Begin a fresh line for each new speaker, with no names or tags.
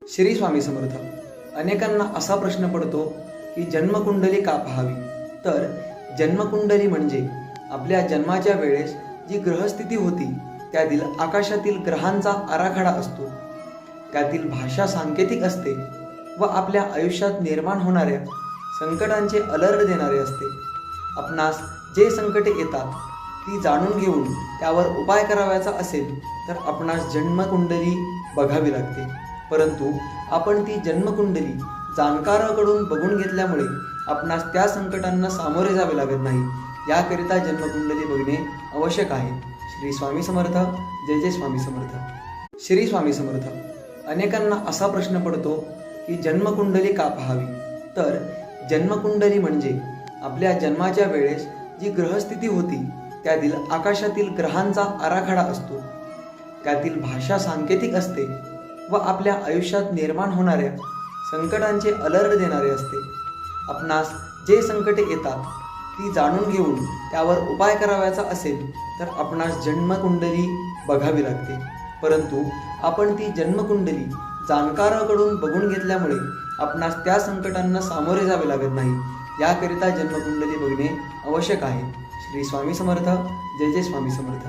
श्री स्वामी समर्थ. अनेकांना असा प्रश्न पडतो की जन्मकुंडली का पाहावी. तर जन्मकुंडली म्हणजे आपल्या जन्माच्या वेळेस जी ग्रहस्थिती होती त्यातील आकाशातील ग्रहांचा आराखडा असतो. त्यातील भाषा सांकेतिक असते व आपल्या आयुष्यात निर्माण होणाऱ्या संकटांचे अलर्ट देणारे असते. आपणास जे संकटे येतात ती जाणून घेऊन त्यावर उपाय करावयाचा असेल तर आपणास जन्मकुंडली बघावी लागते. परंतु आपण ती जन्मकुंडली जाणकाराकडून बघून घेतल्यामुळे आपणास त्या संकटांना सामोरे जावे लागत नाही. याकरिता जन्मकुंडली बघणे आवश्यक आहे. श्री स्वामी समर्थ. जय जय स्वामी समर्थ. श्री स्वामी समर्थ. अनेकांना असा प्रश्न पडतो की जन्मकुंडली का पाहावी. तर जन्मकुंडली म्हणजे आपल्या जन्माच्या वेळेस जी ग्रहस्थिती होती त्यातील आकाशातील ग्रहांचा आराखडा असतो. त्यातील भाषा सांकेतिक असते व आपल्या आयुष्यात निर्माण होणाऱ्या संकटांचे अलर्ट देणारे असते. आपणास जे संकटे येतात ती जाणून घेऊन त्यावर उपाय करावयाचा असेल तर आपणास जन्मकुंडली बघावी लागते. परंतु आपण ती जन्मकुंडली जाणकाराकडून बघून घेतल्यामुळे आपणास त्या संकटांना सामोरे जावे लागत नाही. याकरिता जन्मकुंडली बघणे आवश्यक आहे. श्री स्वामी समर्थ. जय जय स्वामी समर्थ.